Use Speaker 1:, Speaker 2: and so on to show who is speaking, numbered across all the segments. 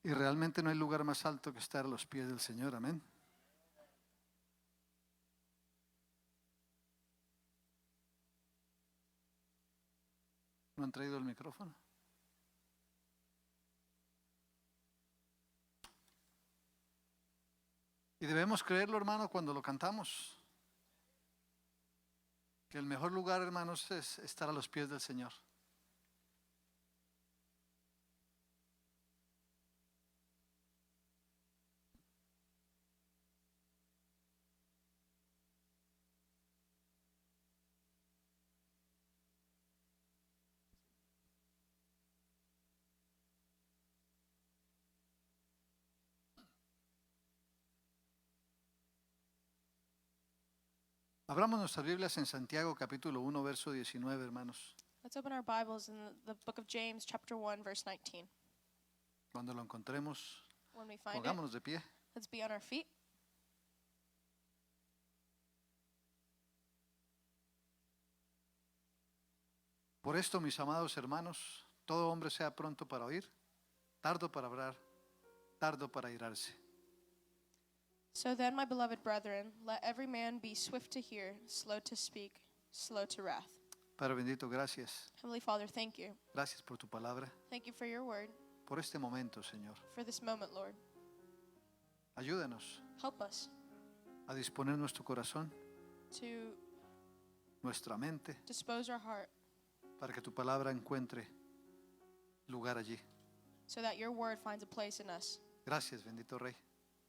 Speaker 1: Y realmente no hay lugar más alto que estar a los pies del Señor, amén. ¿No han traído el micrófono? Y debemos creerlo, hermano, cuando lo cantamos. Que el mejor lugar, hermanos, es estar a los pies del Señor. Abramos nuestras Biblias en Santiago capítulo 1, verso 19, hermanos.
Speaker 2: Let's open our Bibles in the book of James, chapter 1, verse 19.
Speaker 1: Cuando lo encontremos,
Speaker 2: When we find it,
Speaker 1: pongámonos de pie.
Speaker 2: let's be on our feet.
Speaker 1: Por esto, mis amados hermanos, todo hombre sea pronto para oír, tardo para hablar, tardo para irarse.
Speaker 2: So then, my beloved brethren, let every man be swift to hear, slow to speak, slow to wrath.
Speaker 1: Padre bendito, gracias.
Speaker 2: Heavenly Father, thank you.
Speaker 1: Gracias por tu palabra,
Speaker 2: Thank you for your word,
Speaker 1: por este momento, Señor.
Speaker 2: for this moment, Lord.
Speaker 1: Ayúdanos
Speaker 2: Help us
Speaker 1: a disponer nuestro corazón,
Speaker 2: to
Speaker 1: nuestra mente,
Speaker 2: dispose our heart
Speaker 1: para que tu palabra encuentre lugar allí.
Speaker 2: so that your word finds a place in us.
Speaker 1: Gracias, bendito Rey,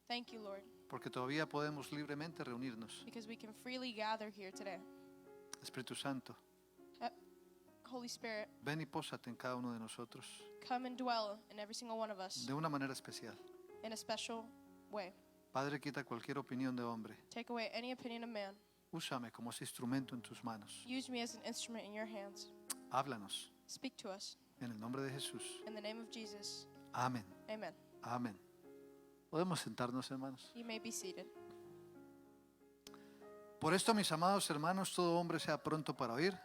Speaker 2: Thank you, Lord,
Speaker 1: porque todavía podemos libremente reunirnos.
Speaker 2: because we can freely gather here today.
Speaker 1: Espíritu Santo,
Speaker 2: Holy Spirit,
Speaker 1: ven y pósate en cada uno de nosotros
Speaker 2: come and dwell in every single one of us
Speaker 1: de una manera especial.
Speaker 2: in a special way.
Speaker 1: Padre, quita cualquier opinión de hombre.
Speaker 2: Take away any opinion of man.
Speaker 1: Úsame como ese instrumento en tus manos.
Speaker 2: Use me as an instrument in your hands.
Speaker 1: Háblanos
Speaker 2: Speak to us.
Speaker 1: en el nombre de Jesús.
Speaker 2: In the name of Jesus,
Speaker 1: Amén.
Speaker 2: amen.
Speaker 1: Amén. Podemos sentarnos, hermanos.
Speaker 2: You may be seated.
Speaker 1: Por esto, mis amados hermanos, todo hombre sea pronto para oír,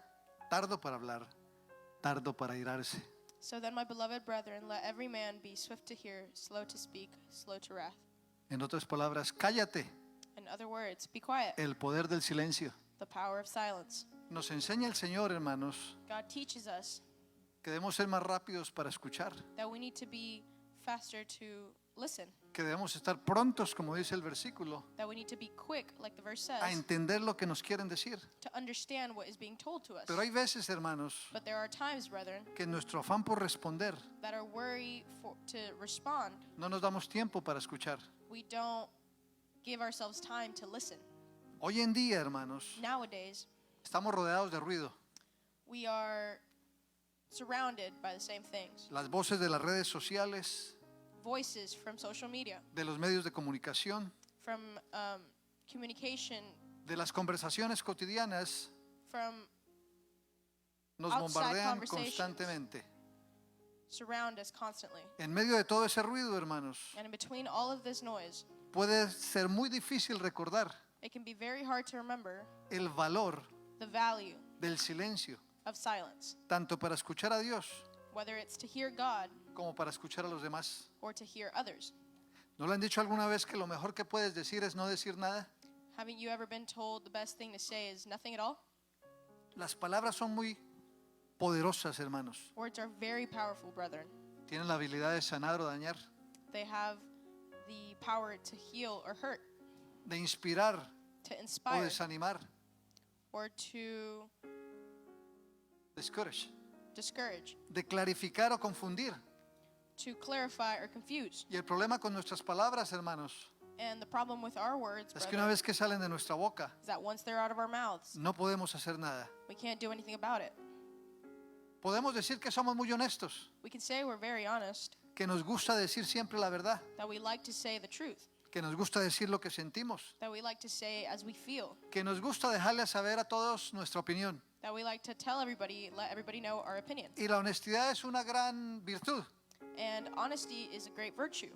Speaker 1: tardo para hablar, tardo para irarse.
Speaker 2: So then, my beloved brethren, let every man be swift to hear, slow to speak, slow to wrath.
Speaker 1: En otras palabras, cállate.
Speaker 2: In other words, be quiet.
Speaker 1: El poder del silencio.
Speaker 2: The power of silence.
Speaker 1: Nos enseña el Señor, hermanos,
Speaker 2: God teaches us
Speaker 1: que debemos ser más rápidos para escuchar,
Speaker 2: that we need to be faster to listen,
Speaker 1: que debemos estar prontos, como dice el versículo,
Speaker 2: that we need to be quick, like the verse
Speaker 1: a
Speaker 2: says,
Speaker 1: entender lo que nos quieren decir.
Speaker 2: to understand what is being told to us.
Speaker 1: Pero hay veces, hermanos,
Speaker 2: But there are times, brethren,
Speaker 1: que en nuestro afán por responder
Speaker 2: that are worried to respond.
Speaker 1: no nos damos tiempo para escuchar.
Speaker 2: We don't give ourselves time to listen.
Speaker 1: Hoy en día, hermanos,
Speaker 2: Nowadays,
Speaker 1: estamos rodeados de ruido.
Speaker 2: we are surrounded by the same things.
Speaker 1: Las voces de las redes sociales,
Speaker 2: Voices from social media,
Speaker 1: de los medios de comunicación,
Speaker 2: from communication,
Speaker 1: de las conversaciones cotidianas,
Speaker 2: from
Speaker 1: nos
Speaker 2: outside
Speaker 1: bombardean
Speaker 2: conversations.
Speaker 1: constantemente.
Speaker 2: surround us constantly.
Speaker 1: En medio de todo ese ruido, hermanos,
Speaker 2: And in between all of this noise,
Speaker 1: puede ser muy difícil recordar
Speaker 2: it can be very hard to remember
Speaker 1: el valor
Speaker 2: the value
Speaker 1: del silencio,
Speaker 2: of silence,
Speaker 1: tanto para escuchar a Dios
Speaker 2: whether it's to hear God
Speaker 1: como para escuchar a los demás.
Speaker 2: or to hear others.
Speaker 1: ¿No le han dicho alguna vez que lo mejor que puedes decir es no decir nada?
Speaker 2: Haven't you ever been told the best thing to say is nothing at all?
Speaker 1: Las palabras son muy poderosas, hermanos.
Speaker 2: Words are very powerful, brethren.
Speaker 1: Tienen la habilidad de sanar o dañar,
Speaker 2: They have the power to heal or hurt,
Speaker 1: de inspirar
Speaker 2: to
Speaker 1: o
Speaker 2: inspire,
Speaker 1: desanimar,
Speaker 2: or to
Speaker 1: discourage,
Speaker 2: discourage,
Speaker 1: de clarificar o confundir.
Speaker 2: to clarify or confuse.
Speaker 1: Y el problema con nuestras palabras, hermanos,
Speaker 2: And the problem with our words,
Speaker 1: es que una
Speaker 2: brethren,
Speaker 1: vez que salen de nuestra boca,
Speaker 2: is that once they're out of our mouths,
Speaker 1: no podemos hacer nada.
Speaker 2: we can't do anything about it.
Speaker 1: Podemos decir que somos muy honestos,
Speaker 2: We can say we're very honest,
Speaker 1: que nos gusta decir siempre la verdad,
Speaker 2: that we like to say the truth,
Speaker 1: que nos gusta decir lo que sentimos,
Speaker 2: that we like to say as we feel,
Speaker 1: que nos gusta dejarle saber a todos nuestra opinión.
Speaker 2: that we like to tell everybody, let everybody know our opinion.
Speaker 1: Y la honestidad es una gran virtud,
Speaker 2: And honesty is a great virtue,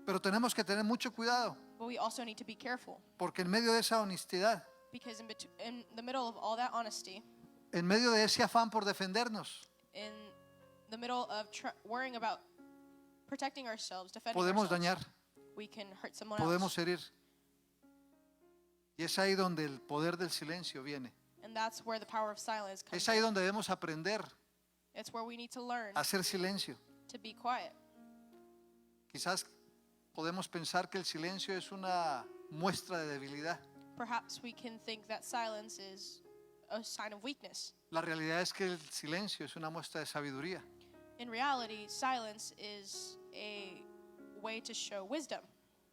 Speaker 1: pero tenemos que tener mucho cuidado,
Speaker 2: but we also need to be careful,
Speaker 1: porque en medio de esa honestidad,
Speaker 2: because in the middle of all that honesty,
Speaker 1: en medio de ese afán por defendernos,
Speaker 2: in the middle of worrying about protecting ourselves, defending
Speaker 1: podemos
Speaker 2: ourselves,
Speaker 1: dañar,
Speaker 2: we can hurt someone
Speaker 1: podemos
Speaker 2: else.
Speaker 1: herir. Y es ahí donde el poder del silencio viene.
Speaker 2: And that's where the power of silence comes
Speaker 1: Es ahí
Speaker 2: in.
Speaker 1: donde debemos aprender
Speaker 2: It's where we need to learn
Speaker 1: a hacer silencio.
Speaker 2: to be quiet.
Speaker 1: Quizás podemos pensar que el silencio es una muestra de debilidad.
Speaker 2: Perhaps we can think that silence is a sign of weakness.
Speaker 1: La realidad es que el silencio es una muestra de sabiduría.
Speaker 2: In reality, silence is a way to show wisdom.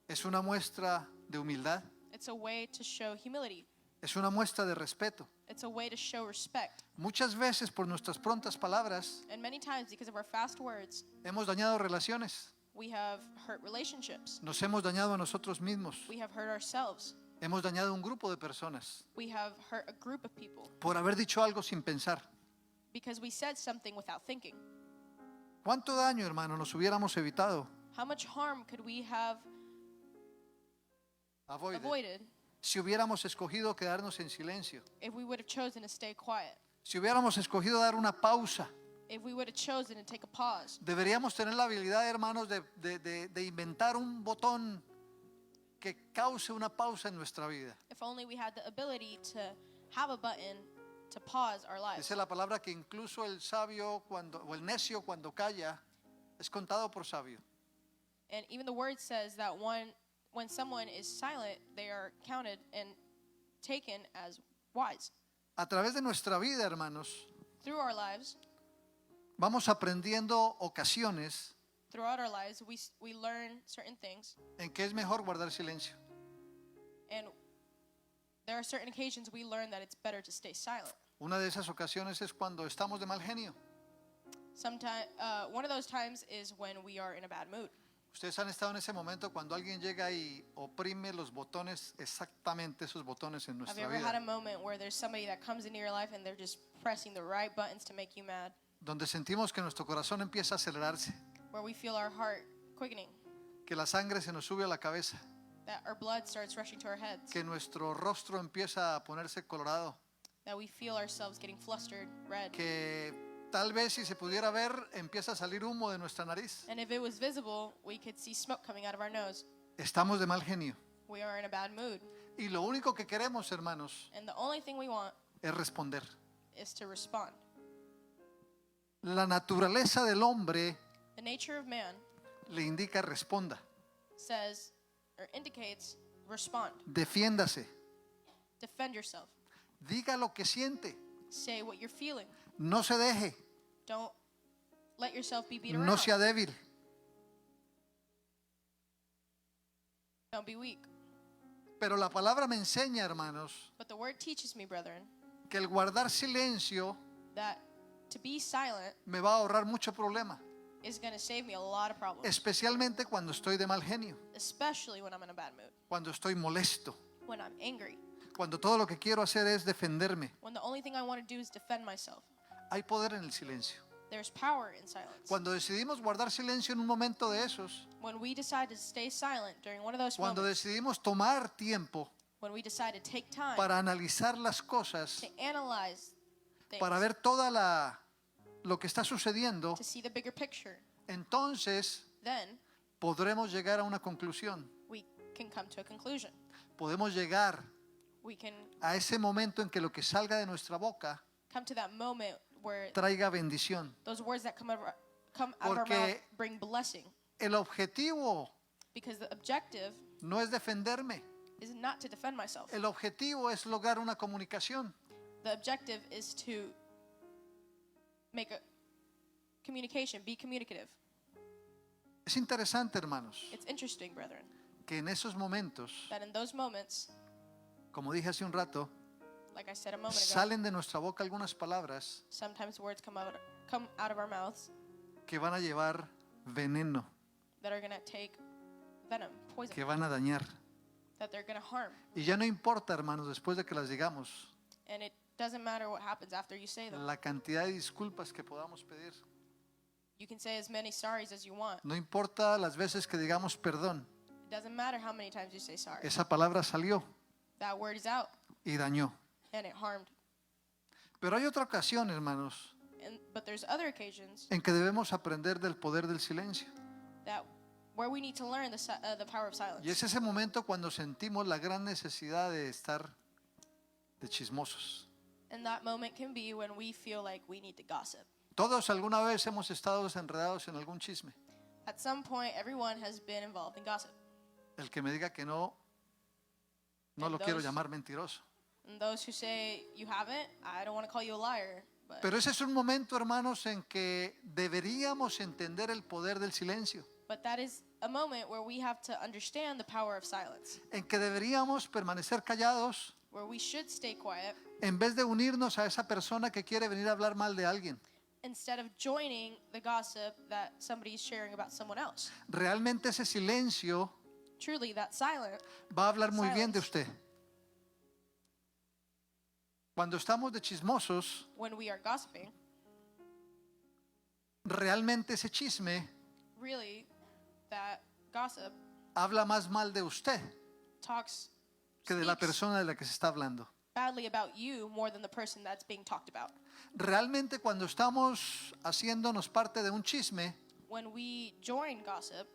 Speaker 1: Es una muestra de humildad.
Speaker 2: It's a way to show humility.
Speaker 1: Es una muestra de respeto.
Speaker 2: It's a way to show respect.
Speaker 1: Muchas veces por nuestras prontas palabras
Speaker 2: And many times, because of our fast words,
Speaker 1: hemos dañado relaciones.
Speaker 2: we have hurt relationships.
Speaker 1: Nos hemos dañado a nosotros mismos.
Speaker 2: We have hurt ourselves.
Speaker 1: Hemos dañado a un grupo de personas
Speaker 2: We have hurt a group of people
Speaker 1: por haber dicho algo sin pensar.
Speaker 2: because we said something without thinking.
Speaker 1: ¿Cuánto daño, hermano, nos hubiéramos evitado?
Speaker 2: How much harm could we have avoided
Speaker 1: Si hubiéramos escogido quedarnos en silencio.
Speaker 2: if we would have chosen to stay quiet?
Speaker 1: Si hubiéramos escogido dar una pausa.
Speaker 2: If we would have chosen to take a pause?
Speaker 1: Deberíamos tener la habilidad, hermanos, de inventar un botón que cause una pausa en nuestra vida.
Speaker 2: If only we had the ability to have a button to pause our lives.
Speaker 1: Dice la palabra que incluso el sabio o el necio cuando calla es contado por sabio.
Speaker 2: And even the word says that when someone is silent, they are counted and taken as wise.
Speaker 1: A través de nuestra vida, hermanos,
Speaker 2: Through our lives,
Speaker 1: vamos aprendiendo ocasiones
Speaker 2: throughout our lives, we learn certain things,
Speaker 1: en que es mejor guardar silencio.
Speaker 2: and there are certain occasions we learn that it's better to stay silent.
Speaker 1: Una de esas ocasiones es cuando estamos de mal genio.
Speaker 2: Sometimes, one of those times is when we are in a bad mood.
Speaker 1: Ustedes han estado en ese momento cuando alguien llega y oprime los botones, exactamente esos botones en
Speaker 2: Have you
Speaker 1: nuestra
Speaker 2: ever had a
Speaker 1: vida,
Speaker 2: moment where there's somebody that comes into your life and they're just pressing the right buttons to make you mad,
Speaker 1: donde sentimos que nuestro corazón empieza a acelerarse,
Speaker 2: where we feel our heart quickening,
Speaker 1: que la sangre se nos sube a la cabeza,
Speaker 2: that our blood starts rushing to our heads,
Speaker 1: que nuestro rostro empieza a ponerse colorado,
Speaker 2: that we feel ourselves getting flustered, red,
Speaker 1: que tal vez si se pudiera ver empieza a salir humo de nuestra nariz?
Speaker 2: and if it was visible, we could see smoke coming out of our nose.
Speaker 1: Estamos de mal genio.
Speaker 2: We are in a bad mood,
Speaker 1: Y lo único que queremos, hermanos,
Speaker 2: and the only thing we want
Speaker 1: es responder.
Speaker 2: is to respond.
Speaker 1: La naturaleza del hombre
Speaker 2: The nature of man
Speaker 1: le indica responda,
Speaker 2: says or indicates respond.
Speaker 1: defiéndase,
Speaker 2: Defend yourself.
Speaker 1: diga lo que siente,
Speaker 2: Say what you're feeling.
Speaker 1: no se deje,
Speaker 2: Don't let yourself be beat
Speaker 1: no
Speaker 2: around.
Speaker 1: sea débil.
Speaker 2: Don't be weak.
Speaker 1: Pero la palabra me enseña, hermanos,
Speaker 2: But the word teaches me, brethren,
Speaker 1: que el guardar silencio
Speaker 2: that to be silent
Speaker 1: me va a ahorrar mucho problema,
Speaker 2: is going to save me a lot of problems,
Speaker 1: especialmente cuando estoy de mal genio,
Speaker 2: especially when I'm in a bad mood,
Speaker 1: cuando estoy molesto,
Speaker 2: when I'm angry,
Speaker 1: cuando todo lo que quiero hacer es defenderme.
Speaker 2: when the only thing I want to do is defend myself.
Speaker 1: Hay poder en el silencio.
Speaker 2: There's power in silence.
Speaker 1: Cuando decidimos guardar silencio en un momento de esos,
Speaker 2: When we decide to stay silent during one of those
Speaker 1: cuando
Speaker 2: moments,
Speaker 1: decidimos tomar tiempo
Speaker 2: when we decide to take time
Speaker 1: para analizar las cosas,
Speaker 2: to analyze things,
Speaker 1: para ver lo que está sucediendo,
Speaker 2: to see the bigger picture,
Speaker 1: entonces
Speaker 2: then
Speaker 1: podremos llegar a una conclusión.
Speaker 2: we can come to a conclusion.
Speaker 1: Podemos llegar
Speaker 2: We can
Speaker 1: a ese momento en que lo que salga de nuestra boca
Speaker 2: come to that moment where
Speaker 1: traiga bendición.
Speaker 2: those words that come out of our
Speaker 1: Porque
Speaker 2: mouth bring blessing.
Speaker 1: El objetivo
Speaker 2: Because the objective
Speaker 1: no es defenderme.
Speaker 2: is not to defend myself.
Speaker 1: El objetivo es lograr una comunicación.
Speaker 2: The objective is to make a communication, be communicative.
Speaker 1: Es interesante, hermanos,
Speaker 2: It's interesting, brethren,
Speaker 1: que en esos momentos,
Speaker 2: that in those moments,
Speaker 1: como dije hace un rato,
Speaker 2: like I said a moment ago,
Speaker 1: salen de nuestra boca algunas palabras
Speaker 2: sometimes words come out of our mouths
Speaker 1: que van a llevar veneno,
Speaker 2: that are going to take venom, poison,
Speaker 1: que van a dañar.
Speaker 2: that they're going to harm.
Speaker 1: Y ya no importa, hermanos, después de que las digamos,
Speaker 2: And it doesn't matter what happens after you say them.
Speaker 1: la cantidad de disculpas que podamos pedir.
Speaker 2: You can say as many sorries as you want.
Speaker 1: No importa las veces que digamos perdón.
Speaker 2: It doesn't matter how many times you say sorry.
Speaker 1: Esa palabra salió
Speaker 2: That word is out
Speaker 1: y dañó.
Speaker 2: and it harmed.
Speaker 1: Pero hay otra ocasión, hermanos,
Speaker 2: But there's other occasions
Speaker 1: en que debemos aprender del poder del silencio.
Speaker 2: that where we need to learn the power of silence.
Speaker 1: Y es ese momento cuando sentimos la gran necesidad de estar de chismosos.
Speaker 2: And that moment can be when we feel like we need to gossip.
Speaker 1: Todos alguna vez hemos estado enredados en algún chisme.
Speaker 2: At some point, everyone has been involved in gossip.
Speaker 1: El que me diga que no, no lo quiero llamar mentiroso.
Speaker 2: And those who say you haven't, I don't want to call you a liar. But,
Speaker 1: Pero ese es un momento, hermanos, en que deberíamos entender el poder del silencio.
Speaker 2: but that is a moment where we have to understand the power of silence,
Speaker 1: En que deberíamos permanecer callados
Speaker 2: where we should stay quiet
Speaker 1: en vez de unirnos a esa persona que quiere venir a hablar mal de alguien.
Speaker 2: instead of joining the gossip that somebody is sharing about someone else.
Speaker 1: Realmente ese silencio
Speaker 2: Truly, that silence
Speaker 1: va a hablar muy bien de usted. Cuando estamos de chismosos,
Speaker 2: when we are gossiping,
Speaker 1: realmente ese chisme
Speaker 2: really, that gossip
Speaker 1: habla más mal de usted
Speaker 2: talks
Speaker 1: que de la
Speaker 2: speaks
Speaker 1: persona de la que se está hablando.
Speaker 2: badly about you more than the person that's being talked about.
Speaker 1: Realmente cuando estamos haciéndonos parte de un chisme,
Speaker 2: When we join gossip,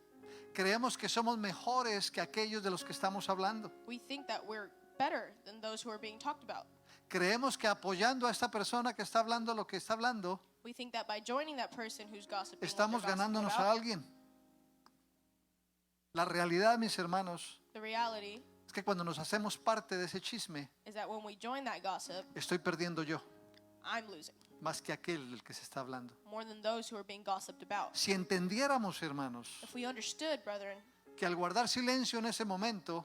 Speaker 1: creemos que somos mejores que aquellos de los que estamos hablando.
Speaker 2: we think that we're better than those who are being talked about.
Speaker 1: Creemos que apoyando a esta persona que está hablando lo que está hablando,
Speaker 2: We think that by joining that person who's gossiping, what
Speaker 1: estamos
Speaker 2: they're gossiping
Speaker 1: ganándonos a
Speaker 2: about,
Speaker 1: alguien. La realidad, mis hermanos,
Speaker 2: the reality
Speaker 1: es que cuando nos hacemos parte de ese chisme,
Speaker 2: is that when we join that gossip,
Speaker 1: estoy perdiendo yo,
Speaker 2: I'm losing
Speaker 1: más que aquel del que se está hablando.
Speaker 2: more than those who are being gossiped about.
Speaker 1: Si entendiéramos, hermanos,
Speaker 2: If we understood, brethren,
Speaker 1: que al guardar silencio en ese momento,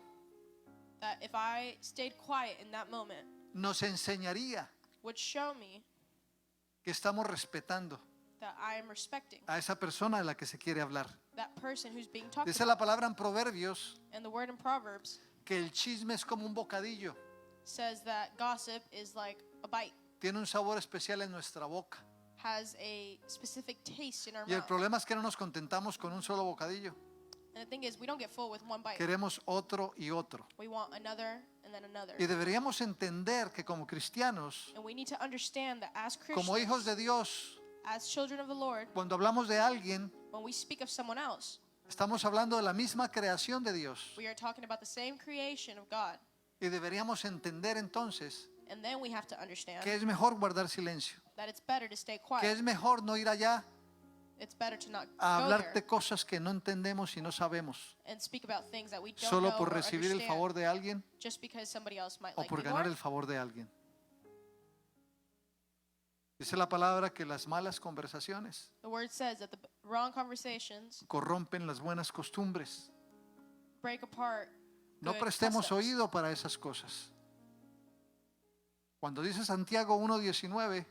Speaker 2: that if I stayed quiet in that moment,
Speaker 1: nos enseñaría
Speaker 2: would show me
Speaker 1: que estamos respetando
Speaker 2: that I am respecting
Speaker 1: a esa persona de la que se quiere hablar.
Speaker 2: that person who's being talked
Speaker 1: Dice
Speaker 2: about.
Speaker 1: la palabra en Proverbios
Speaker 2: And the word in Proverbs
Speaker 1: que el chisme es como un bocadillo.
Speaker 2: says that gossip is like a bite,
Speaker 1: Tiene un sabor especial en nuestra boca.
Speaker 2: has a specific taste in our
Speaker 1: Y el
Speaker 2: mouth.
Speaker 1: problema es que no nos contentamos con un solo bocadillo.
Speaker 2: And the thing is, we don't get full with one bite.
Speaker 1: Queremos otro y otro.
Speaker 2: We want another and then another.
Speaker 1: Y deberíamos entender que como cristianos,
Speaker 2: And we need to understand that as
Speaker 1: como hijos
Speaker 2: Christians,
Speaker 1: de Dios,
Speaker 2: as children of the Lord,
Speaker 1: cuando hablamos de alguien,
Speaker 2: when we speak of someone else,
Speaker 1: estamos hablando de la misma creación de Dios.
Speaker 2: we are talking about the same creation of God.
Speaker 1: Y deberíamos entender entonces
Speaker 2: And then we have to understand
Speaker 1: que es mejor guardar silencio,
Speaker 2: that it's better to stay
Speaker 1: que
Speaker 2: quiet.
Speaker 1: es mejor no ir allá
Speaker 2: It's better to not
Speaker 1: a
Speaker 2: go
Speaker 1: hablar de
Speaker 2: there
Speaker 1: cosas que no entendemos y no sabemos,
Speaker 2: and speak about things that we don't
Speaker 1: solo
Speaker 2: know
Speaker 1: por
Speaker 2: or
Speaker 1: recibir el
Speaker 2: understand
Speaker 1: favor de alguien
Speaker 2: just because somebody else might
Speaker 1: o
Speaker 2: like
Speaker 1: por
Speaker 2: me
Speaker 1: ganar
Speaker 2: more.
Speaker 1: el favor de alguien. Dice la palabra que las malas conversaciones
Speaker 2: The word says that the wrong conversations
Speaker 1: corrompen las buenas costumbres.
Speaker 2: break apart
Speaker 1: No
Speaker 2: good
Speaker 1: prestemos
Speaker 2: customs.
Speaker 1: oído para esas cosas. Cuando dice Santiago 1:19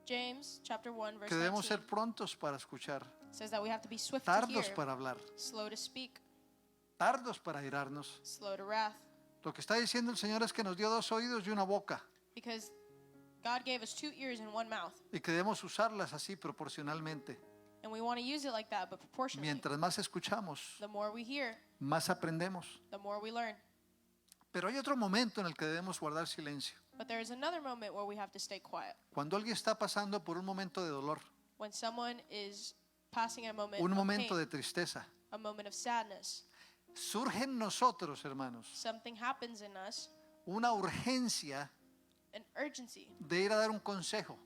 Speaker 2: James chapter 1 verse
Speaker 1: que debemos
Speaker 2: 19
Speaker 1: ser prontos para escuchar,
Speaker 2: says that we have to be swift to
Speaker 1: tardos
Speaker 2: hear,
Speaker 1: para hablar,
Speaker 2: slow to speak,
Speaker 1: tardos para airarnos.
Speaker 2: slow to wrath,
Speaker 1: Lo que está diciendo el Señor es que nos dio dos oídos y una boca
Speaker 2: because God gave us 2 ears and 1 mouth,
Speaker 1: y que debemos usarlas así proporcionalmente.
Speaker 2: and we want to use it like that, but proportionally.
Speaker 1: Mientras más escuchamos,
Speaker 2: The more we hear,
Speaker 1: más aprendemos.
Speaker 2: the more we learn.
Speaker 1: Pero hay otro momento en el que debemos guardar silencio.
Speaker 2: But there is another moment where we have to stay quiet.
Speaker 1: Cuando alguien está pasando por un momento de dolor,
Speaker 2: When someone is passing a moment
Speaker 1: un
Speaker 2: of
Speaker 1: momento
Speaker 2: pain,
Speaker 1: de tristeza,
Speaker 2: a moment of sadness,
Speaker 1: surge en nosotros, hermanos,
Speaker 2: something happens in us,
Speaker 1: una urgencia
Speaker 2: an urgency
Speaker 1: de ir a dar un consejo,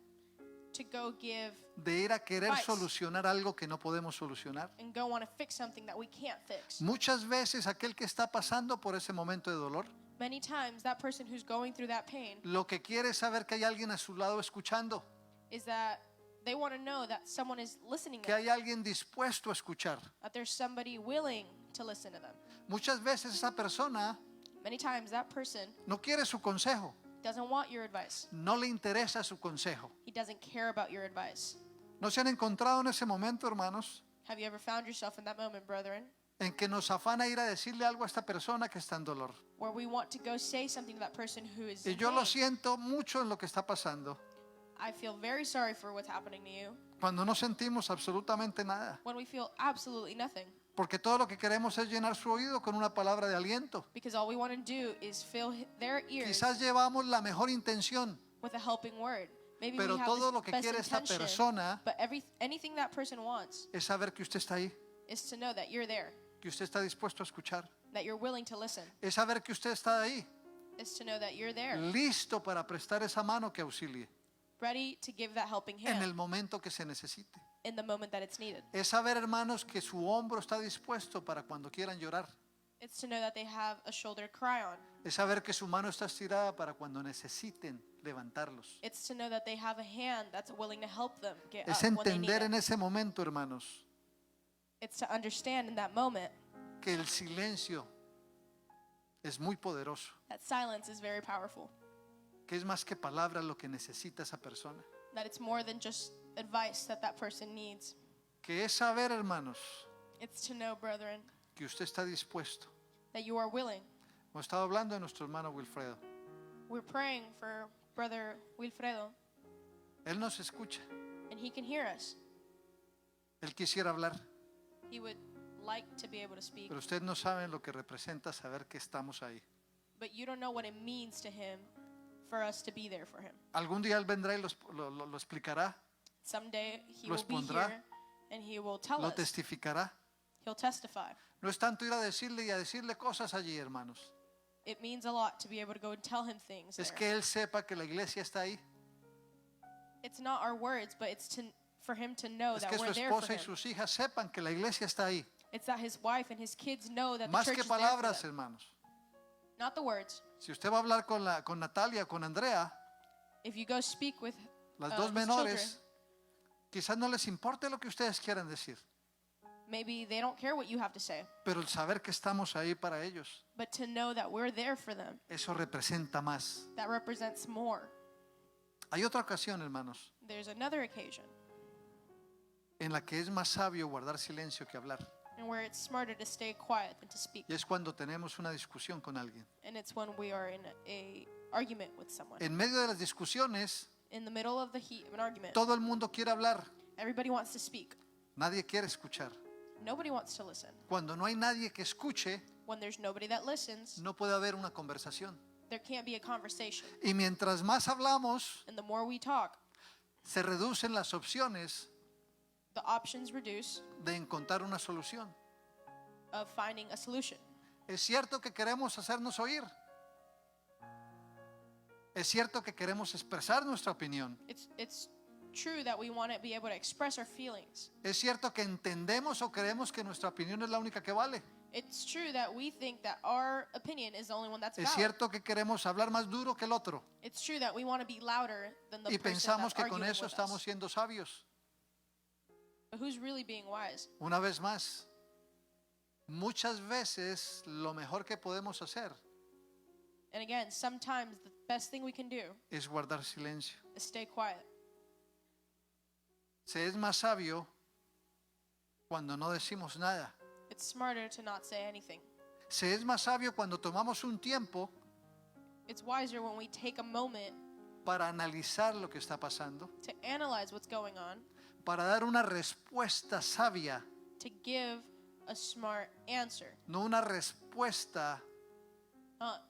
Speaker 2: to go give
Speaker 1: de ir a querer
Speaker 2: Advice.
Speaker 1: solucionar algo que no podemos solucionar.
Speaker 2: and go want to fix something that we can't fix.
Speaker 1: Muchas veces aquel que está pasando por ese momento de dolor,
Speaker 2: Many times that person who's going through that pain
Speaker 1: lo que quiere es saber que hay alguien a su lado escuchando,
Speaker 2: is that they want to know that someone is listening to
Speaker 1: que
Speaker 2: them,
Speaker 1: hay alguien dispuesto a escuchar.
Speaker 2: that there's somebody willing to listen to them.
Speaker 1: Muchas veces esa persona
Speaker 2: Many times that person
Speaker 1: no quiere su consejo,
Speaker 2: doesn't want your advice.
Speaker 1: no le interesa su consejo.
Speaker 2: He doesn't care about your advice.
Speaker 1: ¿No se han encontrado en ese momento, hermanos,
Speaker 2: Have you ever found yourself in that moment, brethren,
Speaker 1: en que nos afana ir a decirle algo a esta persona que está en dolor?
Speaker 2: where we want to go say something to that person who is
Speaker 1: Y
Speaker 2: in
Speaker 1: yo lo
Speaker 2: pain?
Speaker 1: siento mucho en lo que está pasando,
Speaker 2: I feel very sorry for what's happening to you
Speaker 1: cuando no sentimos absolutamente nada,
Speaker 2: when we feel absolutely nothing,
Speaker 1: porque todo lo que queremos es llenar su oído con una palabra de aliento.
Speaker 2: because all we want to do is fill their ears
Speaker 1: Quizás llevamos la mejor intención,
Speaker 2: with a helping word. Maybe
Speaker 1: pero
Speaker 2: we have
Speaker 1: todo
Speaker 2: the
Speaker 1: lo que
Speaker 2: best
Speaker 1: quiere esta
Speaker 2: intention,
Speaker 1: persona
Speaker 2: but anything that person wants
Speaker 1: es saber que usted está ahí,
Speaker 2: is to know that you're there,
Speaker 1: que usted está dispuesto a escuchar.
Speaker 2: that you're willing to listen.
Speaker 1: Es saber que usted está ahí,
Speaker 2: Is to know that you're there,
Speaker 1: listo para prestar esa mano que auxilie
Speaker 2: ready to give that helping
Speaker 1: en el
Speaker 2: hand
Speaker 1: momento que se necesite.
Speaker 2: in the moment that it's needed.
Speaker 1: Es saber, hermanos, que su hombro está dispuesto para cuando quieran llorar.
Speaker 2: It's to know that they have a shoulder to cry on.
Speaker 1: Es saber que su mano está estirada para cuando necesiten levantarlos.
Speaker 2: It's to know that they have a hand that's willing to help them get
Speaker 1: Es
Speaker 2: up when they need
Speaker 1: entender en
Speaker 2: it.
Speaker 1: ese momento, hermanos,
Speaker 2: It's to understand in that moment
Speaker 1: que el silencio es muy poderoso,
Speaker 2: that silence is very powerful,
Speaker 1: que es más que palabras lo que necesita esa persona.
Speaker 2: that it's more than just advice that that person needs.
Speaker 1: Que es saber, hermanos,
Speaker 2: It's to know, brethren,
Speaker 1: que usted está dispuesto.
Speaker 2: that you are willing.
Speaker 1: Hemos estado hablando de nuestro hermano Wilfredo.
Speaker 2: We're praying for Brother Wilfredo,
Speaker 1: Él nos escucha.
Speaker 2: and he can hear us.
Speaker 1: Él quisiera hablar,
Speaker 2: He would like to be able to speak,
Speaker 1: pero usted no sabe lo que representa saber que estamos ahí.
Speaker 2: but you don't know what it means to him for us to be there for him.
Speaker 1: Algún día Él vendrá y lo explicará,
Speaker 2: Someday he
Speaker 1: Lo
Speaker 2: will be
Speaker 1: expondrá.
Speaker 2: here and he will tell
Speaker 1: lo
Speaker 2: us.
Speaker 1: testificará.
Speaker 2: He'll testify.
Speaker 1: No es tanto ir a decirle y a decirle cosas allí, hermanos.
Speaker 2: It means a lot to be able to go and tell him things
Speaker 1: Es
Speaker 2: there.
Speaker 1: que Él sepa que la iglesia está ahí.
Speaker 2: It's not our words, but it's for him to know
Speaker 1: Es
Speaker 2: that
Speaker 1: que su
Speaker 2: we're there for
Speaker 1: esposa y
Speaker 2: him.
Speaker 1: sus hijas sepan que la iglesia está ahí.
Speaker 2: It's that his wife and his kids know that the
Speaker 1: Más
Speaker 2: church
Speaker 1: que
Speaker 2: is there for
Speaker 1: palabras,
Speaker 2: them.
Speaker 1: hermanos.
Speaker 2: Not the words.
Speaker 1: Si usted va a hablar con Natalia, con Andrea,
Speaker 2: If you go speak with
Speaker 1: las
Speaker 2: his
Speaker 1: dos
Speaker 2: children,
Speaker 1: menores, quizás no les importe lo que ustedes quieran decir,
Speaker 2: maybe they don't care what you have to say,
Speaker 1: pero el saber que estamos ahí para ellos,
Speaker 2: but to know that we're there for them,
Speaker 1: eso representa más.
Speaker 2: that represents more.
Speaker 1: Hay otra ocasión, hermanos,
Speaker 2: There's another occasion
Speaker 1: en la que es más sabio guardar silencio que hablar.
Speaker 2: and where it's smarter to stay quiet than to speak.
Speaker 1: Y es cuando tenemos una discusión con alguien.
Speaker 2: And it's when we are in a argument with someone.
Speaker 1: En medio de las discusiones,
Speaker 2: In the middle of the heat of an argument,
Speaker 1: todo el mundo quiere hablar,
Speaker 2: everybody wants to speak.
Speaker 1: nadie quiere escuchar.
Speaker 2: Nobody wants to listen.
Speaker 1: Cuando no hay nadie que escuche,
Speaker 2: When there's nobody that listens,
Speaker 1: no puede haber una conversación.
Speaker 2: there can't be a conversation.
Speaker 1: Y mientras más hablamos,
Speaker 2: And the more we talk,
Speaker 1: se reducen las opciones
Speaker 2: the options reduce
Speaker 1: de encontrar una solución.
Speaker 2: of finding a solution.
Speaker 1: Es cierto que queremos hacernos oír. Es cierto que queremos expresar nuestra opinión.
Speaker 2: It's true that we want to be able to express our feelings.
Speaker 1: Es cierto que entendemos o creemos que nuestra opinión es la única que vale.
Speaker 2: It's true that we think that our opinion is the only one that's
Speaker 1: Es
Speaker 2: valid.
Speaker 1: cierto que queremos hablar más duro que el otro.
Speaker 2: It's true that we want to be louder than the
Speaker 1: Y
Speaker 2: person
Speaker 1: pensamos
Speaker 2: that's
Speaker 1: que con
Speaker 2: arguing
Speaker 1: eso
Speaker 2: with
Speaker 1: estamos
Speaker 2: us.
Speaker 1: siendo sabios.
Speaker 2: But who's really being wise?
Speaker 1: Una vez más, muchas veces lo mejor que podemos hacer
Speaker 2: And again, sometimes the best thing we can do
Speaker 1: es guardar silencio.
Speaker 2: is stay quiet.
Speaker 1: Se es más sabio cuando no decimos nada.
Speaker 2: It's smarter to not say anything.
Speaker 1: Se es más sabio cuando tomamos un tiempo
Speaker 2: It's wiser when we take a moment
Speaker 1: para analizar lo que está pasando,
Speaker 2: to analyze what's going on,
Speaker 1: para dar una respuesta sabia,
Speaker 2: to give a smart answer.
Speaker 1: no una respuesta
Speaker 2: An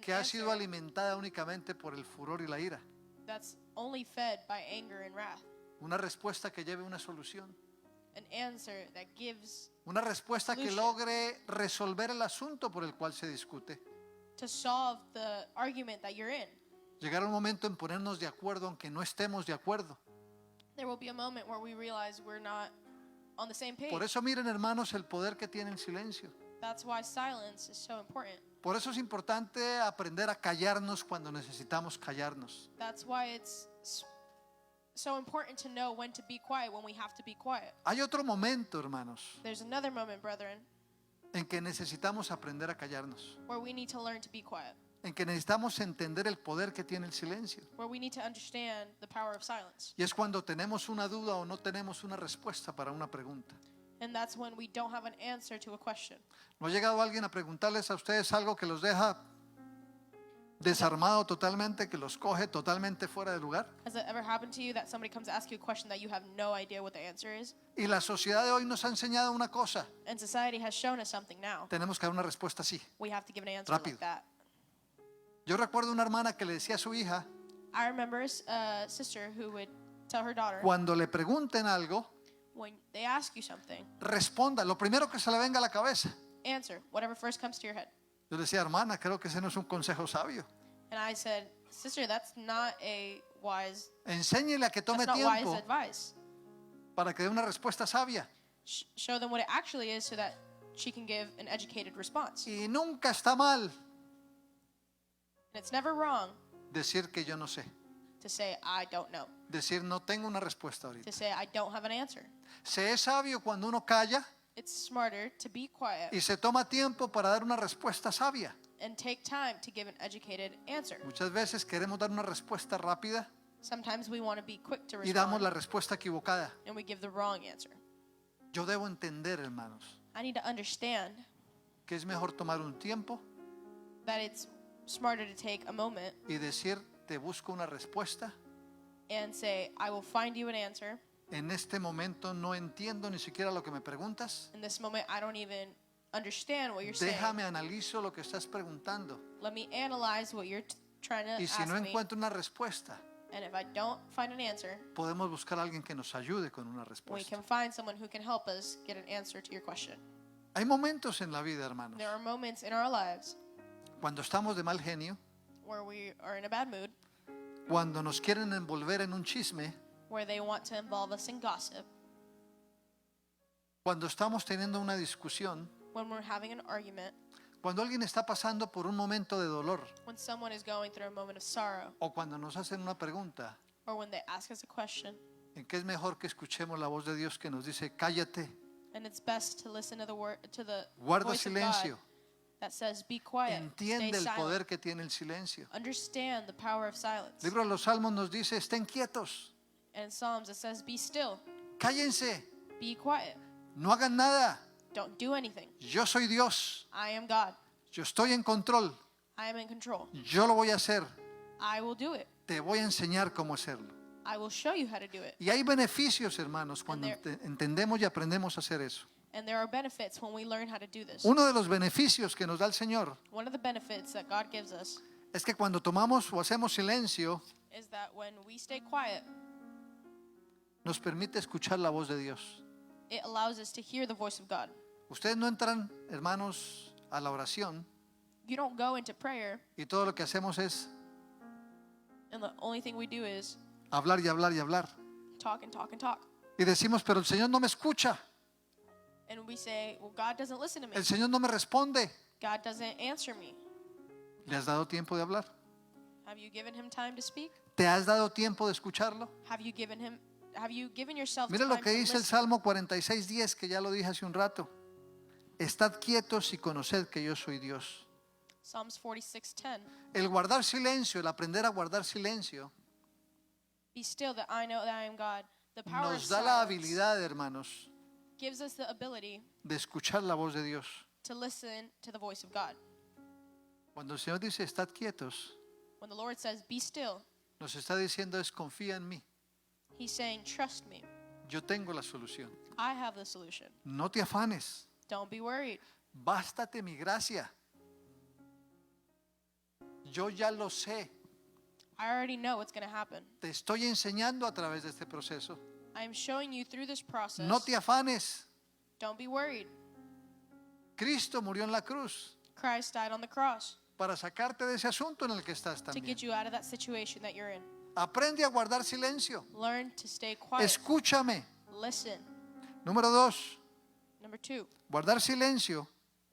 Speaker 1: que ha sido
Speaker 2: answer
Speaker 1: alimentada únicamente por el furor y la ira.
Speaker 2: that's only fed by anger and wrath.
Speaker 1: Una respuesta que lleve una solución.
Speaker 2: An answer that gives
Speaker 1: Una respuesta que
Speaker 2: Solution.
Speaker 1: logre resolver el asunto por el cual se discute.
Speaker 2: to solve the argument that you're in.
Speaker 1: Llegar a un momento en ponernos de acuerdo aunque no estemos de acuerdo.
Speaker 2: There will be a moment where we realize we're not on the same page.
Speaker 1: Por eso miren, hermanos, el poder que tiene el silencio.
Speaker 2: That's why silence is so important.
Speaker 1: Por eso es importante aprender a callarnos cuando necesitamos callarnos.
Speaker 2: That's why it's so important to know when to be quiet when we have to be quiet.
Speaker 1: Hay otro momento, hermanos,
Speaker 2: There's another moment, brethren,
Speaker 1: en que necesitamos aprender a callarnos.
Speaker 2: where we need to learn to be quiet,
Speaker 1: En que necesitamos entender el poder que tiene el silencio.
Speaker 2: where we need to understand the power of silence.
Speaker 1: Y es cuando tenemos una duda o no tenemos una respuesta para una pregunta.
Speaker 2: And that's when we don't have an answer to a question.
Speaker 1: ¿No ha llegado alguien a preguntarles a ustedes algo que los deja desarmado totalmente, que los coge totalmente fuera de lugar?
Speaker 2: Has it ever happened to you that somebody comes to ask you a question that you have no idea what the answer is?
Speaker 1: Y la sociedad de hoy nos ha enseñado una cosa.
Speaker 2: And society has shown us something now.
Speaker 1: Tenemos que dar una respuesta así.
Speaker 2: We have to give an answer
Speaker 1: Rápido.
Speaker 2: like that.
Speaker 1: Yo recuerdo una hermana que le decía a su hija,
Speaker 2: I remember a sister who would tell her daughter,
Speaker 1: cuando le pregunten algo,
Speaker 2: When they ask you something,
Speaker 1: responda lo primero que se le venga a la cabeza.
Speaker 2: answer whatever first comes to your head.
Speaker 1: Yo le decía, hermana, creo que ese no es un consejo sabio.
Speaker 2: And I said, sister, that's not a wise,
Speaker 1: Enséñele a que tome
Speaker 2: that's not wise
Speaker 1: tiempo
Speaker 2: advice.
Speaker 1: para que dé una respuesta sabia.
Speaker 2: Show them what it actually is so that she can give an educated response.
Speaker 1: Y nunca está mal
Speaker 2: And it's never wrong
Speaker 1: decir que yo no sé.
Speaker 2: to say, I don't know.
Speaker 1: Decir no tengo una respuesta ahorita.
Speaker 2: To say, I don't have an answer.
Speaker 1: Se es sabio cuando uno calla
Speaker 2: It's smarter to be quiet
Speaker 1: y se toma tiempo para dar una respuesta sabia.
Speaker 2: and take time to give an educated answer.
Speaker 1: Muchas veces queremos dar una respuesta rápida
Speaker 2: Sometimes we want to be quick to
Speaker 1: y damos la
Speaker 2: respond
Speaker 1: respuesta equivocada.
Speaker 2: and we give the wrong answer.
Speaker 1: Yo debo entender, hermanos,
Speaker 2: I need to understand
Speaker 1: que es mejor tomar un tiempo
Speaker 2: that it's smarter to take a moment
Speaker 1: y decir, te busco una respuesta.
Speaker 2: and say, I will find you an answer.
Speaker 1: En este momento no entiendo ni siquiera lo que me preguntas.
Speaker 2: In this moment, I don't even understand what you're saying.
Speaker 1: Déjame analizo lo que estás preguntando.
Speaker 2: Let me analyze what you're trying to
Speaker 1: Y si
Speaker 2: ask
Speaker 1: no
Speaker 2: me.
Speaker 1: encuentro una respuesta,
Speaker 2: And if I don't find an answer,
Speaker 1: podemos buscar a alguien que nos ayude con una
Speaker 2: we
Speaker 1: respuesta.
Speaker 2: can find someone who can help us get an answer to your question.
Speaker 1: Hay momentos en la vida, hermanos,
Speaker 2: There are moments in our lives
Speaker 1: cuando estamos de mal genio,
Speaker 2: where we are in a bad mood,
Speaker 1: cuando nos quieren envolver en un chisme,
Speaker 2: where they want to involve us in gossip,
Speaker 1: cuando estamos teniendo una discusión,
Speaker 2: when we're having an argument,
Speaker 1: cuando alguien está pasando por un momento de dolor
Speaker 2: when someone is going through a moment of sorrow,
Speaker 1: o cuando nos hacen una pregunta,
Speaker 2: or when they ask us a question.
Speaker 1: en que es mejor que escuchemos la voz de Dios que nos dice, cállate,
Speaker 2: And it's best to listen to the word, to the
Speaker 1: guarda
Speaker 2: voice of
Speaker 1: silencio,
Speaker 2: God that says, "Be quiet,
Speaker 1: entiende
Speaker 2: stay
Speaker 1: el
Speaker 2: silent,
Speaker 1: poder que tiene el silencio.
Speaker 2: understand the power of silence."
Speaker 1: El libro de los Salmos nos dice, estén quietos,
Speaker 2: And in Psalms it says, "Be still,
Speaker 1: cállense,
Speaker 2: be quiet,
Speaker 1: no hagan nada,
Speaker 2: don't do anything.
Speaker 1: yo soy Dios,
Speaker 2: I am God.
Speaker 1: yo estoy en control,
Speaker 2: I am in control.
Speaker 1: yo lo voy a hacer,
Speaker 2: I will do it.
Speaker 1: te voy a enseñar cómo hacerlo.
Speaker 2: I will show you how to do it."
Speaker 1: Y hay beneficios, hermanos, cuando
Speaker 2: And
Speaker 1: entendemos y aprendemos a hacer eso.
Speaker 2: And there are benefits when we learn how to do this.
Speaker 1: Uno de los beneficios que nos da el Señor
Speaker 2: One of the benefits that God gives us
Speaker 1: es que cuando tomamos o hacemos silencio,
Speaker 2: is that when we stay quiet,
Speaker 1: nos permite escuchar la voz de Dios.
Speaker 2: it allows us to hear the voice of God.
Speaker 1: Ustedes no entran, hermanos, a la oración
Speaker 2: You don't go into prayer
Speaker 1: y todo lo que hacemos es
Speaker 2: and the only thing we do is
Speaker 1: hablar y hablar y hablar.
Speaker 2: talk and talk and talk.
Speaker 1: Y decimos, pero el Señor no me escucha,
Speaker 2: And we say, well, God doesn't listen to me.
Speaker 1: el Señor no me responde.
Speaker 2: God doesn't answer me.
Speaker 1: ¿Le has dado tiempo de hablar?
Speaker 2: Have you given him time to speak?
Speaker 1: ¿Te has dado tiempo de escucharlo?
Speaker 2: Have you given yourself
Speaker 1: Mira
Speaker 2: time
Speaker 1: lo que
Speaker 2: to
Speaker 1: dice el
Speaker 2: listen?
Speaker 1: Salmo 46:10, que ya lo dije hace un rato. Estad quietos y conoced que yo soy Dios.
Speaker 2: Psalms 46:10.
Speaker 1: El guardar silencio, el aprender a guardar silencio,
Speaker 2: Be still that I know that I am God. The power of
Speaker 1: nos da la
Speaker 2: silence
Speaker 1: habilidad, hermanos,
Speaker 2: gives us the ability
Speaker 1: de escuchar la voz de Dios.
Speaker 2: to listen to the voice of God.
Speaker 1: Cuando el Señor dice, estad quietos,
Speaker 2: When the Lord says, "Be still,"
Speaker 1: nos está diciendo es confía en mí.
Speaker 2: he's saying, "Trust me.
Speaker 1: Yo tengo la solución.
Speaker 2: I have the solution.
Speaker 1: No te afanes.
Speaker 2: Don't be worried.
Speaker 1: Bástate mi gracia. Yo ya lo sé.
Speaker 2: I already know what's going to happen.
Speaker 1: Te estoy enseñando a través de este proceso.
Speaker 2: I am showing you through this process.
Speaker 1: No te afanes.
Speaker 2: Don't be worried.
Speaker 1: Cristo murió en la cruz
Speaker 2: Christ died on the cross
Speaker 1: para sacarte de ese asunto en el que estás
Speaker 2: to
Speaker 1: también.
Speaker 2: get you out of that situation that you're in.
Speaker 1: Aprende a guardar silencio.
Speaker 2: Learn to stay quiet.
Speaker 1: Escúchame.
Speaker 2: Listen.
Speaker 1: Número 2,
Speaker 2: Number 2,
Speaker 1: guardar silencio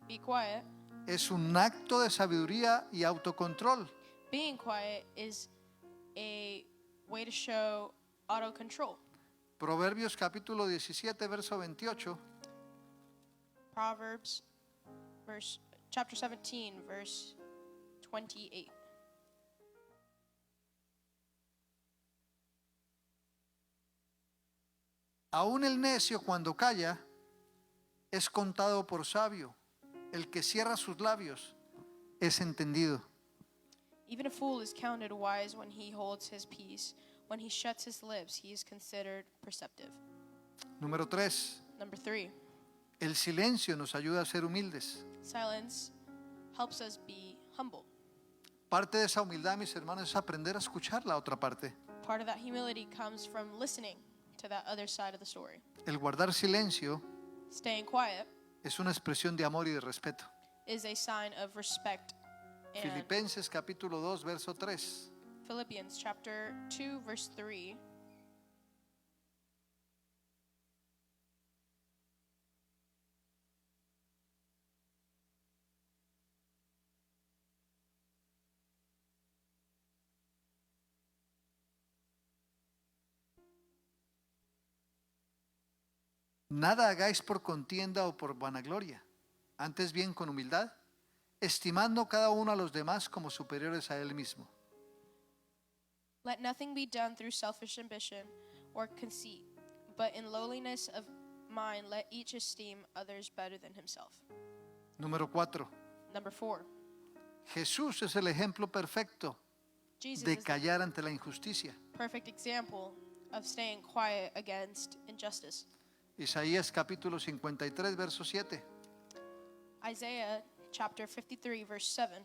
Speaker 2: be quiet.
Speaker 1: es un acto de sabiduría y autocontrol.
Speaker 2: Being quiet is a way to show auto-control.
Speaker 1: Proverbios capítulo 17, verso 28.
Speaker 2: Proverbs chapter 17, verse 28.
Speaker 1: Aún el necio cuando calla es contado por sabio. El que cierra sus labios es entendido.
Speaker 2: Even a fool is counted wise when he holds his peace. When he shuts his lips, he is considered perceptive.
Speaker 1: Número 3.
Speaker 2: Number 3,
Speaker 1: El silencio nos ayuda a ser humildes.
Speaker 2: silence helps us be humble.
Speaker 1: Parte de esa humildad, mis hermanos, es aprender a escuchar la otra parte.
Speaker 2: Part of that humility comes from listening to that other side of the story.
Speaker 1: El guardar silencio
Speaker 2: Staying quiet
Speaker 1: es una expresión de amor y de respeto.
Speaker 2: is a sign of respect. And
Speaker 1: Filipenses capítulo 2, verso 3.
Speaker 2: Philippians chapter 2, verse 3.
Speaker 1: Nada hagáis por contienda o por vanagloria, antes bien con humildad, estimando cada uno a los demás como superiores a él mismo.
Speaker 2: Let nothing be done through selfish ambition or conceit, but in lowliness of mind let each esteem others better than himself.
Speaker 1: Número 4.
Speaker 2: Number 4.
Speaker 1: Jesús es el ejemplo perfecto
Speaker 2: Jesus
Speaker 1: de
Speaker 2: is the
Speaker 1: callar ante la injusticia.
Speaker 2: perfect example of staying quiet against injustice.
Speaker 1: Isaías capítulo 53, verso 7.
Speaker 2: Isaiah chapter 53, verse 7.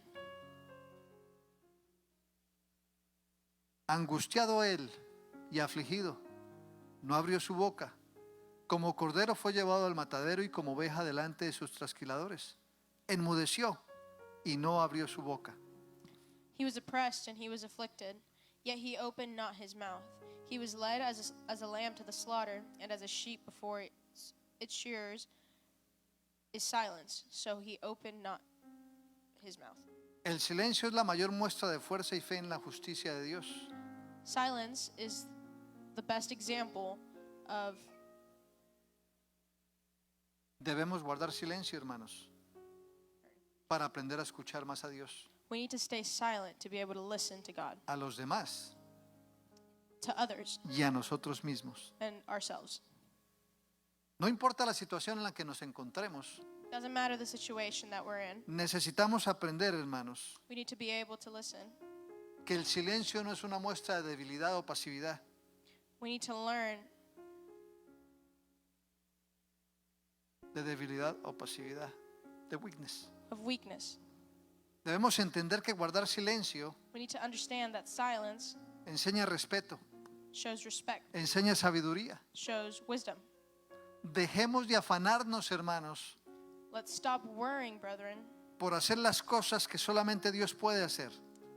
Speaker 1: Angustiado él y afligido, no abrió su boca. Como cordero fue llevado al matadero y como oveja delante de sus trasquiladores. Enmudeció y no abrió su boca.
Speaker 2: He was oppressed and he was afflicted, yet he opened not his mouth. He was led as a lamb to the slaughter, and as a sheep before its shearers is silenced, so he opened not his mouth.
Speaker 1: El silencio es la mayor muestra de fuerza y fe en la justicia de Dios.
Speaker 2: Silence is the best example of
Speaker 1: Debemos guardar silencio, hermanos, para aprender a escuchar más a Dios,
Speaker 2: we need to stay silent to be able to listen to God,
Speaker 1: a los demás
Speaker 2: to others,
Speaker 1: y a nosotros mismos.
Speaker 2: and ourselves.
Speaker 1: No importa la situación en la que nos encontremos,
Speaker 2: Doesn't matter the situation that we're in.
Speaker 1: necesitamos aprender, hermanos,
Speaker 2: We need to be able to listen.
Speaker 1: que el silencio no es una muestra de debilidad o pasividad.
Speaker 2: We need to learn
Speaker 1: De debilidad o pasividad, de weakness.
Speaker 2: of weakness.
Speaker 1: Debemos entender que guardar silencio
Speaker 2: We need to understand that silence
Speaker 1: enseña respeto,
Speaker 2: shows respect,
Speaker 1: enseña sabiduría.
Speaker 2: shows wisdom.
Speaker 1: Dejemos de afanarnos, hermanos,
Speaker 2: Let's stop worrying, brethren,
Speaker 1: por hacer las cosas que solamente Dios puede hacer,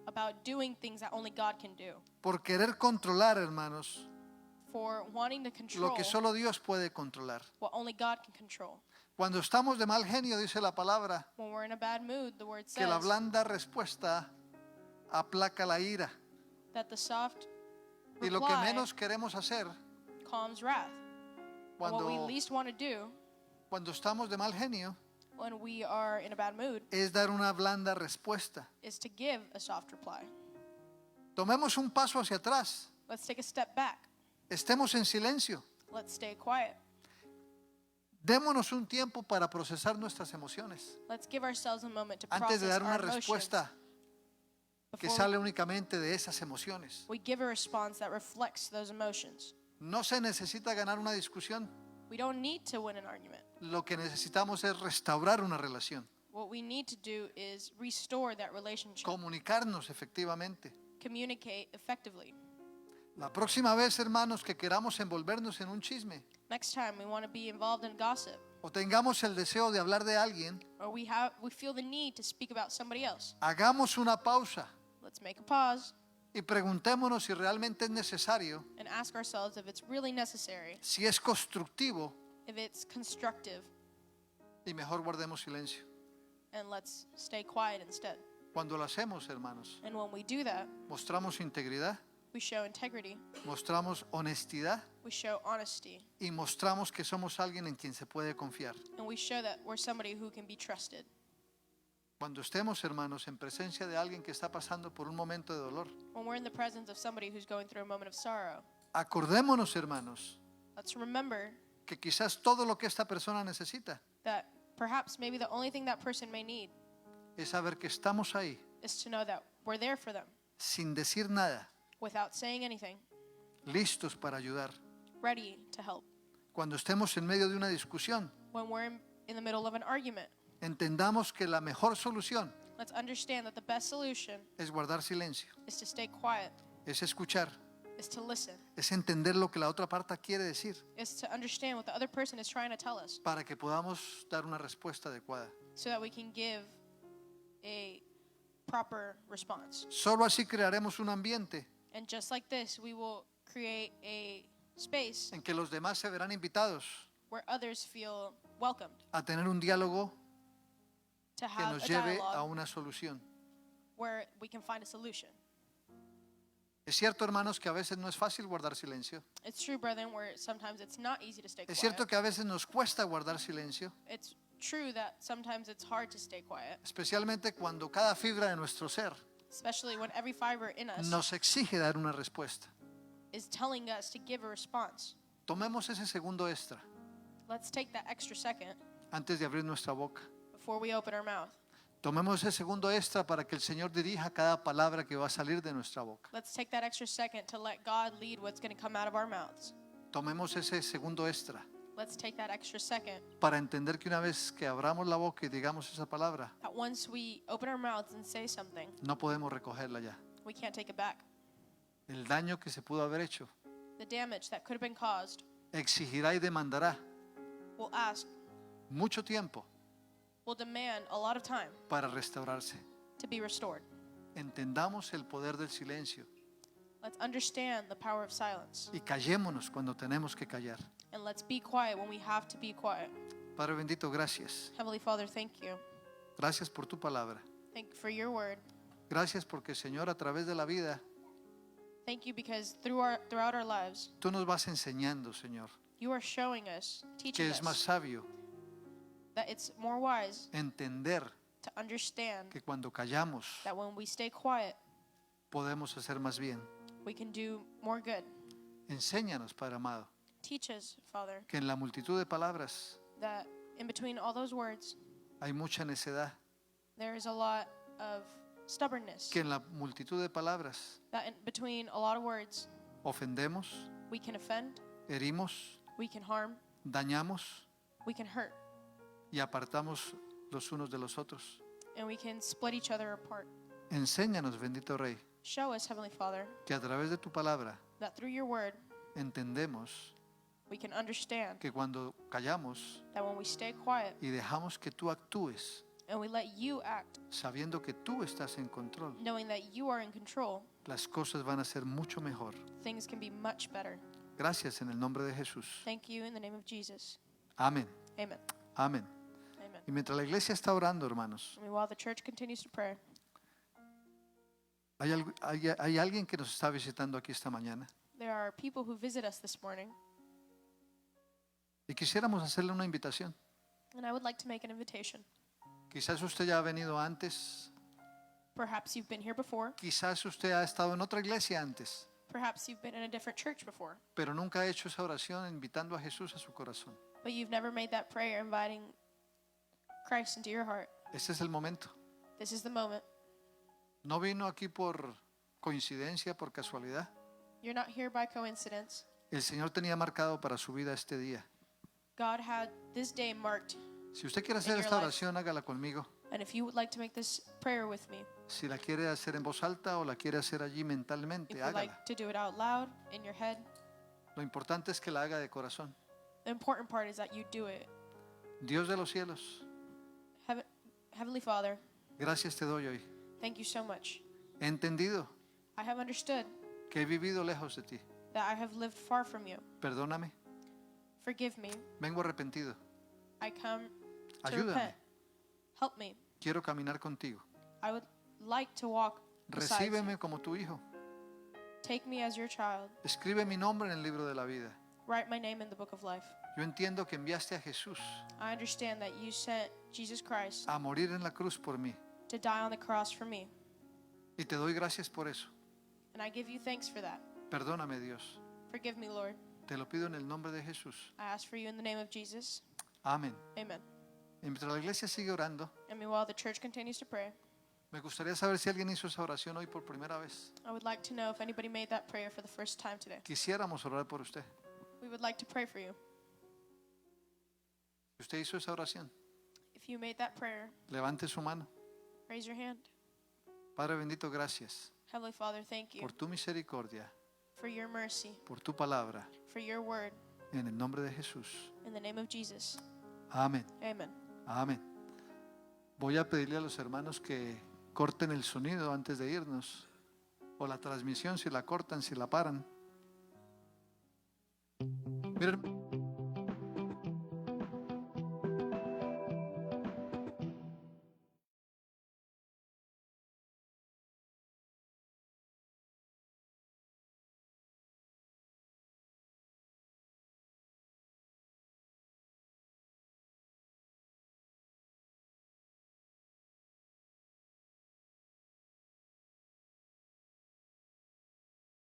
Speaker 2: about doing things that only God can do.
Speaker 1: por querer controlar, hermanos,
Speaker 2: For wanting to
Speaker 1: lo
Speaker 2: control
Speaker 1: que solo Dios puede controlar.
Speaker 2: what only God can control.
Speaker 1: Cuando estamos de mal genio, dice la palabra,
Speaker 2: When we're in a bad mood, the word
Speaker 1: que la
Speaker 2: says
Speaker 1: blanda respuesta aplaca la ira.
Speaker 2: that the soft
Speaker 1: Y lo que
Speaker 2: reply
Speaker 1: menos queremos hacer
Speaker 2: calms wrath. And what we
Speaker 1: cuando,
Speaker 2: least want to do
Speaker 1: cuando estamos de mal genio
Speaker 2: when we are in a bad mood
Speaker 1: es dar una blanda respuesta.
Speaker 2: is to give a soft reply.
Speaker 1: Tomemos un paso hacia atrás,
Speaker 2: Let's take a step back.
Speaker 1: estemos en silencio,
Speaker 2: Let's stay quiet.
Speaker 1: démonos un tiempo para procesar nuestras emociones
Speaker 2: Let's give ourselves a moment to
Speaker 1: antes de
Speaker 2: process
Speaker 1: dar una
Speaker 2: our emotions
Speaker 1: respuesta que
Speaker 2: before
Speaker 1: sale únicamente de esas emociones.
Speaker 2: we give a response that reflects those emotions.
Speaker 1: No se necesita ganar una discusión,
Speaker 2: We don't need to win an argument.
Speaker 1: lo que necesitamos es restaurar una relación,
Speaker 2: What we need to do is restore that relationship,
Speaker 1: comunicarnos efectivamente.
Speaker 2: communicate effectively.
Speaker 1: La próxima vez, hermanos, que queramos envolvernos en un chisme
Speaker 2: Next time we want to be involved in gossip,
Speaker 1: o tengamos el deseo de hablar de alguien,
Speaker 2: or we feel the need to speak about somebody else,
Speaker 1: hagamos una pausa
Speaker 2: let's make a pause
Speaker 1: y preguntémonos si realmente es necesario,
Speaker 2: and ask ourselves if it's really necessary,
Speaker 1: si es constructivo,
Speaker 2: if it's constructive,
Speaker 1: y mejor guardemos silencio.
Speaker 2: and let's stay quiet instead.
Speaker 1: Cuando lo hacemos, hermanos,
Speaker 2: And when we do that,
Speaker 1: mostramos integridad,
Speaker 2: we show integrity,
Speaker 1: mostramos honestidad
Speaker 2: we show honesty,
Speaker 1: y mostramos que somos alguien en quien se puede confiar.
Speaker 2: and we show that we're somebody who can be trusted.
Speaker 1: Cuando estemos, hermanos, en presencia de alguien que está pasando por un momento de dolor,
Speaker 2: When we're in the presence of somebody who's going through a moment of sorrow,
Speaker 1: acordémonos, hermanos,
Speaker 2: let's remember
Speaker 1: que quizás todo lo que esta persona necesita
Speaker 2: that perhaps maybe the only thing that person may need
Speaker 1: es saber que estamos ahí
Speaker 2: is to know that we're there for them
Speaker 1: sin decir nada,
Speaker 2: without saying anything,
Speaker 1: listos para ayudar.
Speaker 2: ready to help.
Speaker 1: Cuando estemos en medio de una discusión,
Speaker 2: When we're in the middle of an argument,
Speaker 1: entendamos que la mejor solución
Speaker 2: let's understand that the best solution
Speaker 1: es guardar silencio,
Speaker 2: is to stay quiet,
Speaker 1: es escuchar,
Speaker 2: is to listen,
Speaker 1: es entender lo que la otra parte quiere decir
Speaker 2: is to understand what the other person is trying to tell us
Speaker 1: para que podamos dar una respuesta adecuada.
Speaker 2: so that we can give a proper response.
Speaker 1: Solo así crearemos un ambiente
Speaker 2: And just like this, we will create a space
Speaker 1: en que los demás se verán invitados
Speaker 2: where others feel welcomed,
Speaker 1: a tener un diálogo
Speaker 2: to
Speaker 1: que
Speaker 2: have
Speaker 1: nos
Speaker 2: a
Speaker 1: lleve a
Speaker 2: dialogue
Speaker 1: una solución.
Speaker 2: where we can find a solution.
Speaker 1: Es cierto, hermanos, que a veces no es fácil guardar silencio.
Speaker 2: It's true, brethren, where sometimes it's not easy to stay
Speaker 1: Es cierto
Speaker 2: quiet.
Speaker 1: que a veces nos cuesta guardar silencio,
Speaker 2: It's true that sometimes it's hard to stay quiet,
Speaker 1: especialmente cuando cada fibra de nuestro ser
Speaker 2: especially when every fiber in us
Speaker 1: nos exige dar una respuesta.
Speaker 2: is telling us to give a response.
Speaker 1: Tomemos ese segundo extra
Speaker 2: Let's take that extra second
Speaker 1: antes de abrir nuestra boca.
Speaker 2: before we open our mouth.
Speaker 1: Tomemos ese segundo extra para que el Señor dirija cada palabra que va a salir de nuestra boca.
Speaker 2: Let's take that extra second to let God lead what's going to come out of our mouths.
Speaker 1: Tomemos ese segundo extra
Speaker 2: Let's take that extra second
Speaker 1: para entender que una vez que abramos la boca y digamos esa palabra,
Speaker 2: that once we open our mouths and say something,
Speaker 1: no podemos recogerla ya.
Speaker 2: we can't take it back.
Speaker 1: El daño que se pudo haber hecho
Speaker 2: The damage that could have been caused
Speaker 1: exigirá y demandará
Speaker 2: will ask,
Speaker 1: mucho tiempo
Speaker 2: will demand a lot of time
Speaker 1: para restaurarse.
Speaker 2: to be restored.
Speaker 1: Entendamos el poder del silencio
Speaker 2: Let's understand the power of silence,
Speaker 1: y callémonos cuando tenemos que callar.
Speaker 2: and let's be quiet when we have to be quiet.
Speaker 1: Padre bendito, gracias.
Speaker 2: Heavenly Father, thank you.
Speaker 1: Gracias por tu palabra.
Speaker 2: Thank you for your word.
Speaker 1: Gracias porque, Señor, a través de la vida,
Speaker 2: Thank you because throughout our lives,
Speaker 1: tú nos vas enseñando, Señor,
Speaker 2: you are showing us,
Speaker 1: que
Speaker 2: teaching
Speaker 1: es más
Speaker 2: us
Speaker 1: sabio
Speaker 2: that it's more wise
Speaker 1: entender
Speaker 2: to understand
Speaker 1: que cuando callamos
Speaker 2: that when we stay quiet,
Speaker 1: podemos hacer más bien.
Speaker 2: we can do more good.
Speaker 1: Enséñanos, Padre amado,
Speaker 2: Teach us, Father,
Speaker 1: que en la multitud de palabras
Speaker 2: that in between all those words,
Speaker 1: hay mucha necedad,
Speaker 2: there is a lot of stubbornness.
Speaker 1: que en la multitud de palabras
Speaker 2: That in between a lot of words,
Speaker 1: ofendemos,
Speaker 2: we can offend,
Speaker 1: herimos,
Speaker 2: we can harm,
Speaker 1: dañamos
Speaker 2: we can hurt,
Speaker 1: y apartamos los unos de los otros.
Speaker 2: and we can split each other apart.
Speaker 1: Enséñanos, bendito Rey,
Speaker 2: Show us, Heavenly Father,
Speaker 1: que a través de tu palabra
Speaker 2: that through your word,
Speaker 1: entendemos
Speaker 2: we can understand
Speaker 1: que cuando callamos
Speaker 2: that when we stay quiet
Speaker 1: y dejamos que tú actúes,
Speaker 2: and we let you act,
Speaker 1: sabiendo que tú estás en control,
Speaker 2: knowing that you are in control,
Speaker 1: las cosas van a ser mucho mejor.
Speaker 2: things can be much better.
Speaker 1: Gracias en el nombre de Jesús.
Speaker 2: Thank you in the name of Jesus.
Speaker 1: Amén.
Speaker 2: Amen.
Speaker 1: Amén.
Speaker 2: Amen.
Speaker 1: Y mientras la iglesia está orando, hermanos,
Speaker 2: I mean, while the church continues to pray,
Speaker 1: hay alguien que nos está visitando aquí esta mañana
Speaker 2: there are people who visit us this morning,
Speaker 1: y quisiéramos hacerle una invitación.
Speaker 2: and I would like to make an invitation.
Speaker 1: Quizás usted ya ha venido antes,
Speaker 2: Perhaps you've been here before.
Speaker 1: quizás usted ha estado en otra iglesia antes,
Speaker 2: Perhaps you've been in a different church before,
Speaker 1: pero nunca ha hecho esa oración invitando a Jesús a su corazón.
Speaker 2: but you've never made that prayer inviting Christ into your heart.
Speaker 1: Este es el momento.
Speaker 2: This is the moment.
Speaker 1: No vino aquí por coincidencia, por casualidad.
Speaker 2: You're not here by coincidence.
Speaker 1: El Señor tenía marcado para su vida este día.
Speaker 2: God had this day marked,
Speaker 1: Si usted quiere hacer
Speaker 2: your
Speaker 1: esta
Speaker 2: life.
Speaker 1: oración, hágala conmigo.
Speaker 2: and if you would like to make this prayer with me,
Speaker 1: Si la quiere hacer en voz alta o la quiere hacer allí
Speaker 2: if
Speaker 1: mentalmente,
Speaker 2: you'd
Speaker 1: hágala.
Speaker 2: like to do it out loud in your head,
Speaker 1: Lo importante es que la haga de corazón.
Speaker 2: the important part is that you do it.
Speaker 1: Dios de los cielos,
Speaker 2: Heavenly Father,
Speaker 1: gracias te doy hoy.
Speaker 2: thank you so much.
Speaker 1: He entendido
Speaker 2: I have understood
Speaker 1: que he vivido lejos de ti.
Speaker 2: that I have lived far from you.
Speaker 1: Perdóname,
Speaker 2: Forgive me.
Speaker 1: vengo arrepentido.
Speaker 2: I come to
Speaker 1: Ayúdame.
Speaker 2: repent. Help me.
Speaker 1: Quiero caminar contigo.
Speaker 2: I would like to walk beside you.
Speaker 1: Recíbeme como tu hijo.
Speaker 2: Take me as your child.
Speaker 1: Escribe mi nombre en el libro de la vida.
Speaker 2: Write my name in the book of life.
Speaker 1: Yo entiendo que enviaste a Jesús
Speaker 2: I understand that you sent Jesus Christ
Speaker 1: a morir en la cruz por mí.
Speaker 2: to die on the cross for me.
Speaker 1: Y te doy gracias por eso.
Speaker 2: And I give you thanks for that.
Speaker 1: Perdóname, Dios.
Speaker 2: Forgive me, Lord.
Speaker 1: Te lo pido en el nombre de Jesús.
Speaker 2: I ask for you in the name of Jesus.
Speaker 1: Amén.
Speaker 2: Amen.
Speaker 1: Y mientras la iglesia sigue orando,
Speaker 2: And meanwhile, the church continues to pray.
Speaker 1: me gustaría saber si alguien hizo esa oración hoy por primera vez.
Speaker 2: I would like to know if anybody made that prayer for the first time today.
Speaker 1: Quisiéramos orar por usted.
Speaker 2: We would like to pray for you.
Speaker 1: Si usted hizo esa oración,
Speaker 2: If you made that prayer,
Speaker 1: levante su mano.
Speaker 2: raise your hand.
Speaker 1: Padre bendito, gracias
Speaker 2: Heavenly Father, thank you
Speaker 1: por tu misericordia
Speaker 2: for your mercy,
Speaker 1: por tu palabra,
Speaker 2: for your word.
Speaker 1: en el nombre de Jesús.
Speaker 2: In the name of Jesus.
Speaker 1: Amén.
Speaker 2: Amen.
Speaker 1: Amén. Voy a pedirle a los hermanos que corten el sonido antes de irnos, o la transmisión, si la cortan, si la paran. Miren.